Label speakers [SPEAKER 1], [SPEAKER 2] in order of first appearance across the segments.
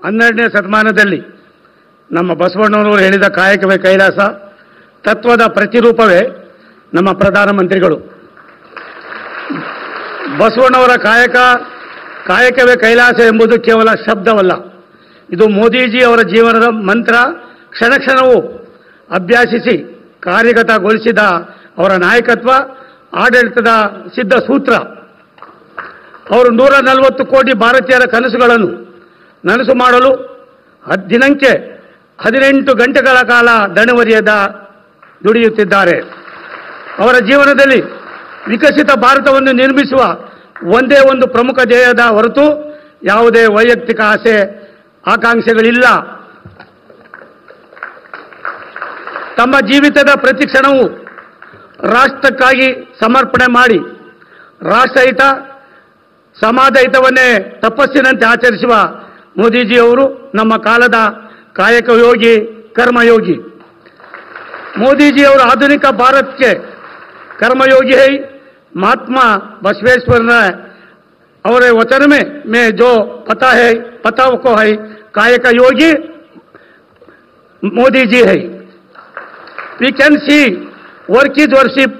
[SPEAKER 1] 12ನೇ ಶತಮಾನದಲ್ಲಿ ನಮ್ಮ ಬಸವಣ್ಣನವರು ಹೇಳಿದ ಕಾಯಕವೇ ಕೈಲಾಸ ತತ್ವದ ಪ್ರತಿರೂಪವೇ ನಮ್ಮ ಪ್ರಧಾನಮಂತ್ರಿಗಳು. ಬಸವಣ್ಣವರ ಕಾಯಕವೇ ಕೈಲಾಸ ಎಂಬುದು ಕೇವಲ ಶಬ್ದವಲ್ಲ, ಇದು ಮೋದಿಜಿ ಅವರ ಜೀವನದ ಮಂತ್ರ. ಕ್ಷಣ ಕ್ಷಣವೂ ಅಭ್ಯಾಸಿಸಿ ಕಾರ್ಯಗತಗೊಳಿಸಿದ ಅವರ ನಾಯಕತ್ವ ಆಡಳಿತದ ಸಿದ್ಧ ಸೂತ್ರ. ಅವರು 140 ಕೋಟಿ ಭಾರತೀಯರ ಕನಸುಗಳನ್ನು ನನಸು ಮಾಡಲು ದಿನಕ್ಕೆ 18 ಗಂಟೆಗಳ ಕಾಲ ದಣಿವರಿಯದ ದುಡಿಯುತ್ತಿದ್ದಾರೆ. ಅವರ ಜೀವನದಲ್ಲಿ ವಿಕಸಿತ ಭಾರತವನ್ನು ನಿರ್ಮಿಸುವ ಒಂದೇ ಒಂದು ಪ್ರಮುಖ ಧ್ಯೇಯದ ಹೊರತು ಯಾವುದೇ ವೈಯಕ್ತಿಕ ಆಸೆ ಆಕಾಂಕ್ಷೆಗಳಿಲ್ಲ. ತಮ್ಮ ಜೀವಿತದ ಪ್ರತಿ ಕ್ಷಣವೂ ರಾಷ್ಟ್ರಕ್ಕಾಗಿ ಸಮರ್ಪಣೆ ಮಾಡಿ ರಾಷ್ಟ್ರಹಿತ ಸಮಾಜ ಹಿತವನ್ನೇ ತಪಸ್ಸಿನಂತೆ ಆಚರಿಸುವ ಮೋದಿಜಿಯವರು ನಮ್ಮ ಕಾಲದ ಕಾಯಕ ಯೋಗಿ, ಕರ್ಮಯೋಗಿ. ಮೋದಿಜಿಯವರು ಆಧುನಿಕ ಭಾರತಕ್ಕೆ कर्मयोगी है। महात्मा बसवेश्वर ने और वचन में जो पता है, पता को है, कायक योगी मोदी जी है। We can see work is worship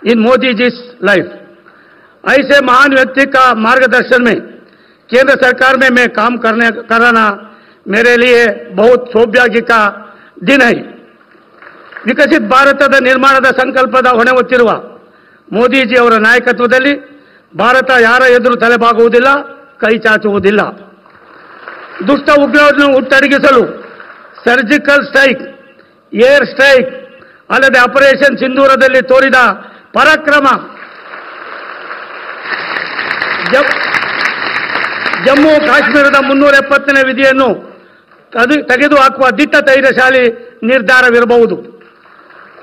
[SPEAKER 1] in Modi ji life. ऐसे महान व्यक्ति का मार्गदर्शन में केंद्र सरकार में मैं काम कराना मेरे लिए बहुत सौभाग्य का दिन है। विकसित भारतದ ನಿರ್ಮಾಣದ ಸಂಕಲ್ಪದ ಹೊಣೆ ಹೊತ್ತಿರುವ ಮೋದಿಜಿ ಅವರ ನಾಯಕತ್ವದಲ್ಲಿ ಭಾರತ ಯಾರ ಎದುರು ತಲೆಬಾಗುವುದಿಲ್ಲ, ಕೈ ಚಾಚುವುದಿಲ್ಲ. ದುಷ್ಟ ಉಗ್ರರನ್ನು ಹುಟ್ಟಡಗಿಸಲು ಸರ್ಜಿಕಲ್ ಸ್ಟ್ರೈಕ್, ಏರ್ ಸ್ಟ್ರೈಕ್ ಅಲ್ಲದೆ ಆಪರೇಷನ್ ಸಿಂಧೂರದಲ್ಲಿ ತೋರಿದ ಪರಾಕ್ರಮ, ಜಮ್ಮು ಕಾಶ್ಮೀರದ 370ನೇ ವಿಧಿಯನ್ನು ತೆಗೆದುಹಾಕುವ ದಿಟ್ಟ ಧೈರ್ಯಶಾಲಿ ನಿರ್ಧಾರವಿರಬಹುದು.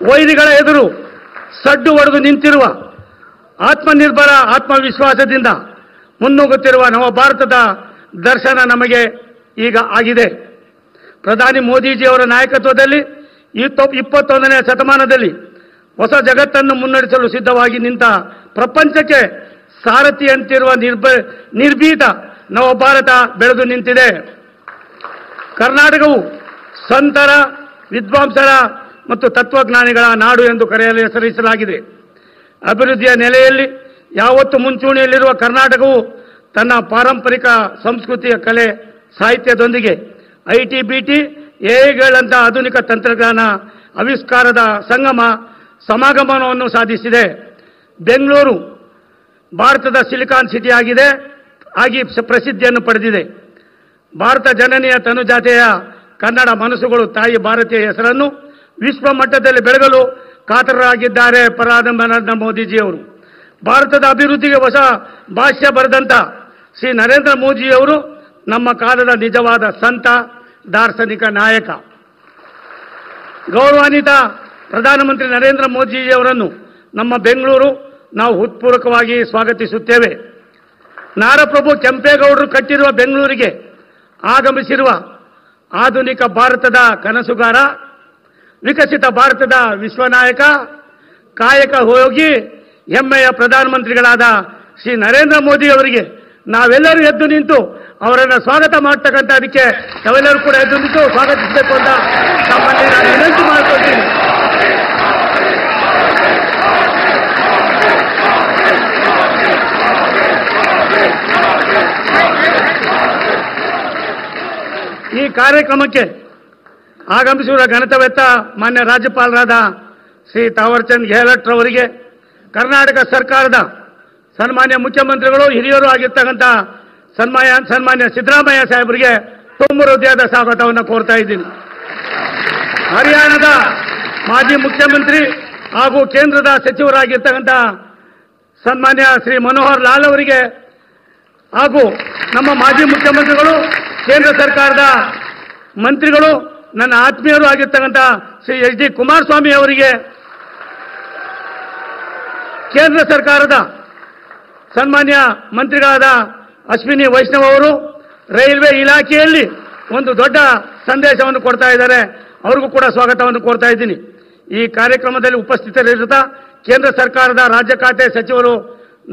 [SPEAKER 1] ವೈರಿಗಳ ಎದುರು ಸಡ್ಡು ಹೊಡೆದು ನಿಂತಿರುವ ಆತ್ಮನಿರ್ಭರ ಆತ್ಮವಿಶ್ವಾಸದಿಂದ ಮುನ್ನುಗ್ಗುತ್ತಿರುವ ನವ ಭಾರತದ ದರ್ಶನ ನಮಗೆ ಈಗ ಆಗಿದೆ. ಪ್ರಧಾನಿ ಮೋದಿಜಿಯವರ ನಾಯಕತ್ವದಲ್ಲಿ 21ನೇ ಶತಮಾನದಲ್ಲಿ ಹೊಸ ಜಗತ್ತನ್ನು ಮುನ್ನಡೆಸಲು ಸಿದ್ಧವಾಗಿ ನಿಂತ ಪ್ರಪಂಚಕ್ಕೆ ಸಾರಥಿಯಂತಿರುವ ನಿರ್ಭೀತ ನವ ಭಾರತ ಬೆಳೆದು ನಿಂತಿದೆ. ಕರ್ನಾಟಕವು ಸಂತರ, ವಿದ್ವಾಂಸರ ಮತ್ತು ತತ್ವಜ್ಞಾನಿಗಳ ನಾಡು ಎಂದು ಕರೆಯಲು ಹೆಸರಿಸಲಾಗಿದೆ. ಅಭಿವೃದ್ಧಿಯ ನೆಲೆಯಲ್ಲಿ ಯಾವತ್ತೂ ಮುಂಚೂಣಿಯಲ್ಲಿರುವ ಕರ್ನಾಟಕವು ತನ್ನ ಪಾರಂಪರಿಕ ಸಂಸ್ಕೃತಿಯ ಕಲೆ ಸಾಹಿತ್ಯದೊಂದಿಗೆ ಐಟಿ, ಬಿಟಿ, ಎಐಗಳಂಥ ಆಧುನಿಕ ತಂತ್ರಜ್ಞಾನ ಆವಿಷ್ಕಾರದ ಸಮಾಗಮನವನ್ನು ಸಾಧಿಸಿದೆ. ಬೆಂಗಳೂರು ಭಾರತದ ಸಿಲಿಕಾನ್ ಸಿಟಿ ಆಗಿ ಪ್ರಸಿದ್ಧಿಯನ್ನು ಪಡೆದಿದೆ. ಭಾರತ ಜನನಿಯ ತನುಜಾತೆಯ ಕನ್ನಡ ಮನಸ್ಸುಗಳು ತಾಯಿ ಭಾರತೀಯ ಹೆಸರನ್ನು ವಿಶ್ವ ಮಟ್ಟದಲ್ಲಿ ಬೆಳಗಲು ಕಾತರರಾಗಿದ್ದಾರೆ ಪ್ರಧಾನಿ ನರೇಂದ್ರ ಮೋದಿಜಿಯವರು. ಭಾರತದ ಅಭಿವೃದ್ಧಿಗೆ ಹೊಸ ಭಾಷ್ಯ ಬರೆದಂತ ಶ್ರೀ ನರೇಂದ್ರ ಮೋದಿಜಿಯವರು ನಮ್ಮ ಕಾಲದ ನಿಜವಾದ ಸಂತ, ದಾರ್ಶನಿಕ ನಾಯಕ. ಗೌರವಾನ್ವಿತ ಪ್ರಧಾನಮಂತ್ರಿ ನರೇಂದ್ರ ಮೋದಿಜಿಯವರನ್ನು ನಮ್ಮ ಬೆಂಗಳೂರು ನಾವು ಹೃತ್ಪೂರ್ವಕವಾಗಿ ಸ್ವಾಗತಿಸುತ್ತೇವೆ. ನಾಡಪ್ರಭು ಕೆಂಪೇಗೌಡರು ಕಟ್ಟಿರುವ ಬೆಂಗಳೂರಿಗೆ ಆಗಮಿಸಿರುವ ಆಧುನಿಕ ಭಾರತದ ಕನಸುಗಾರ, ವಿಕಸಿತ ಭಾರತದ ವಿಶ್ವನಾಯಕ, ಕಾಯಕ ಯೋಗಿ, ಹೆಮ್ಮೆಯ ಪ್ರಧಾನಮಂತ್ರಿಗಳಾದ ಶ್ರೀ ನರೇಂದ್ರ ಮೋದಿ ಅವರಿಗೆ ನಾವೆಲ್ಲರೂ ಎದ್ದು ನಿಂತು ಅವರನ್ನು ಸ್ವಾಗತ ಮಾಡ್ತಕ್ಕಂಥದಕ್ಕೆ ತಾವೆಲ್ಲರೂ ಕೂಡ ಎದ್ದು ನಿಂತು ಸ್ವಾಗತಿಸಬೇಕು ಅಂತ ತಮ್ಮಲ್ಲಿ ನಾನು ವಿನಂತಿ ಮಾಡಿಕೊಳ್ತೀನಿ. ಈ ಕಾರ್ಯಕ್ರಮಕ್ಕೆ ಆಗಮಿಸಿರುವ ಗಣತವೆತ್ತ ಮಾನ್ಯ ರಾಜ್ಯಪಾಲರಾದ ಶ್ರೀ ತಾವರ್ಚಂದ್ ಗೆಹ್ಲೋಟ್ ಅವರಿಗೆ, ಕರ್ನಾಟಕ ಸರ್ಕಾರದ ಸನ್ಮಾನ್ಯ ಮುಖ್ಯಮಂತ್ರಿಗಳು ಹಿರಿಯರು ಆಗಿರ್ತಕ್ಕಂಥ ಸನ್ಮಾನ್ಯ ಸಿದ್ದರಾಮಯ್ಯ ಸಾಹೇಬರಿಗೆ ತುಂಬ ಹೃದಯದ ಸ್ವಾಗತವನ್ನು ಕೋರ್ತಾ ಇದ್ದೀನಿ. ಹರಿಯಾಣದ ಮಾಜಿ ಮುಖ್ಯಮಂತ್ರಿ ಹಾಗೂ ಕೇಂದ್ರದ ಸಚಿವರಾಗಿರ್ತಕ್ಕಂಥ ಸನ್ಮಾನ್ಯ ಶ್ರೀ ಮನೋಹರ್ ಲಾಲ್ ಅವರಿಗೆ ಹಾಗೂ ನಮ್ಮ ಮಾಜಿ ಮುಖ್ಯಮಂತ್ರಿಗಳು, ಕೇಂದ್ರ ಸರ್ಕಾರದ ಮಂತ್ರಿಗಳು, ನನ್ನ ಆತ್ಮೀಯರು ಆಗಿರ್ತಕ್ಕಂಥ ಶ್ರೀ ಎಚ್ ಡಿ ಕುಮಾರಸ್ವಾಮಿ ಅವರಿಗೆ, ಕೇಂದ್ರ ಸರ್ಕಾರದ ಸನ್ಮಾನ್ಯ ಮಂತ್ರಿಗಳಾದ ಅಶ್ವಿನಿ ವೈಷ್ಣವ್ ಅವರು ರೈಲ್ವೆ ಇಲಾಖೆಯಲ್ಲಿ ಒಂದು ದೊಡ್ಡ ಸಂದೇಶವನ್ನು ಕೊಡ್ತಾ ಇದ್ದಾರೆ, ಅವ್ರಿಗೂ ಕೂಡ ಸ್ವಾಗತವನ್ನು ಕೋರ್ತಾ ಇದ್ದೀನಿ. ಈ ಕಾರ್ಯಕ್ರಮದಲ್ಲಿ ಉಪಸ್ಥಿತರಿರುತ್ತಾ ಕೇಂದ್ರ ಸರ್ಕಾರದ ರಾಜ್ಯ ಖಾತೆ ಸಚಿವರು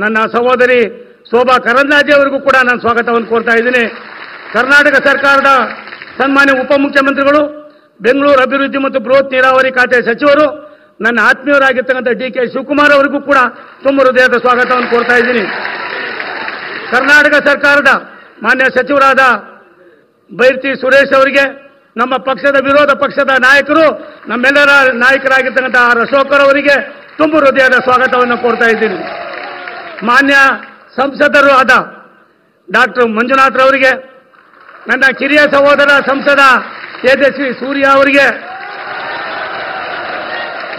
[SPEAKER 1] ನನ್ನ ಸಹೋದರಿ ಶೋಭಾ ಕರಂದ್ಲಾಜೆ ಅವರಿಗೂ ಕೂಡ ನಾನು ಸ್ವಾಗತವನ್ನು ಕೋರ್ತಾ ಇದ್ದೀನಿ. ಕರ್ನಾಟಕ ಸರ್ಕಾರದ ಸನ್ಮಾನ್ಯ ಉಪಮುಖ್ಯಮಂತ್ರಿಗಳು, ಬೆಂಗಳೂರು ಅಭಿವೃದ್ಧಿ ಮತ್ತು ಬೃಹತ್ ನೀರಾವರಿ ಖಾತೆ ಸಚಿವರು, ನನ್ನ ಆತ್ಮೀಯರಾಗಿರ್ತಕ್ಕಂಥ ಡಿ.ಕೆ. ಶಿವಕುಮಾರ್ ಅವರಿಗೂ ಕೂಡ ತುಂಬ ಹೃದಯದ ಸ್ವಾಗತವನ್ನು ಕೋರ್ತಾ ಇದ್ದೀನಿ. ಕರ್ನಾಟಕ ಸರ್ಕಾರದ ಮಾನ್ಯ ಸಚಿವರಾದ ಬೈರತಿ ಸುರೇಶ್ ಅವರಿಗೆ, ನಮ್ಮ ಪಕ್ಷದ ವಿರೋಧ ಪಕ್ಷದ ನಾಯಕರು, ನಮ್ಮೆಲ್ಲರ ನಾಯಕರಾಗಿರ್ತಕ್ಕಂಥ ಆರ್ ಅಶೋಕರ್ ಅವರಿಗೆ ತುಂಬ ಹೃದಯದ ಸ್ವಾಗತವನ್ನು ಕೋರ್ತಾ ಇದ್ದೀನಿ. ಮಾನ್ಯ ಸಂಸದರು ಆದ ಡಾಕ್ಟರ್ ಮಂಜುನಾಥ್ ಅವರಿಗೆ, ನನ್ನ ಕಿರಿಯ ಸಹೋದರ ಸಂಸದ ತೇಜಸ್ವಿ ಸೂರ್ಯ ಅವರಿಗೆ,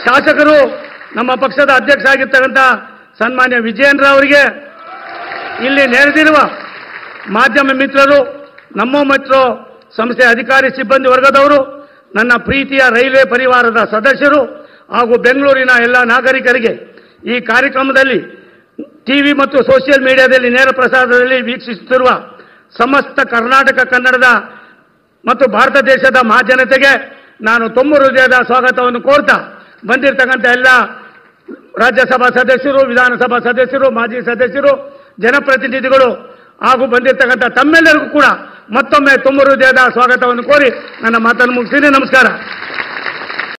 [SPEAKER 1] ಶಾಸಕರು ನಮ್ಮ ಪಕ್ಷದ ಅಧ್ಯಕ್ಷ ಆಗಿರ್ತಕ್ಕಂಥ ಸನ್ಮಾನ್ಯ ವಿಜಯೇಂದ್ರ ಅವರಿಗೆ, ಇಲ್ಲಿ ನೆರೆದಿರುವ ಮಾಧ್ಯಮ ಮಿತ್ರರು, ನಮ್ಮ ಮೆಟ್ರೋ ಸಂಸ್ಥೆ ಅಧಿಕಾರಿ ಸಿಬ್ಬಂದಿ ವರ್ಗದವರು, ನನ್ನ ಪ್ರೀತಿಯ ರೈಲ್ವೆ ಪರಿವಾರದ ಸದಸ್ಯರು ಹಾಗೂ ಬೆಂಗಳೂರಿನ ಎಲ್ಲ ನಾಗರಿಕರಿಗೆ, ಈ ಕಾರ್ಯಕ್ರಮದಲ್ಲಿ ಟಿವಿ ಮತ್ತು ಸೋಷಿಯಲ್ ಮೀಡಿಯಾದಲ್ಲಿ ನೇರ ಪ್ರಸಾರದಲ್ಲಿ ವೀಕ್ಷಿಸುತ್ತಿರುವ ಸಮಸ್ತ ಕರ್ನಾಟಕ ಕನ್ನಡದ ಮತ್ತು ಭಾರತ ದೇಶದ ಮಹಾಜನತೆಗೆ ನಾನು ತುಂಬ ಹೃದಯದ ಸ್ವಾಗತವನ್ನು ಕೋರ್ತಾ, ಬಂದಿರತಕ್ಕಂಥ ಎಲ್ಲ ರಾಜ್ಯಸಭಾ ಸದಸ್ಯರು, ವಿಧಾನಸಭಾ ಸದಸ್ಯರು, ಮಾಜಿ ಸದಸ್ಯರು, ಜನಪ್ರತಿನಿಧಿಗಳು ಹಾಗೂ ಬಂದಿರತಕ್ಕಂಥ ತಮ್ಮೆಲ್ಲರಿಗೂ ಕೂಡ ಮತ್ತೊಮ್ಮೆ ತುಂಬ ಹೃದಯದ ಸ್ವಾಗತವನ್ನು ಕೋರಿ ನನ್ನ ಮಾತನ್ನು ಮುಗಿಸ್ತೀನಿ. ನಮಸ್ಕಾರ.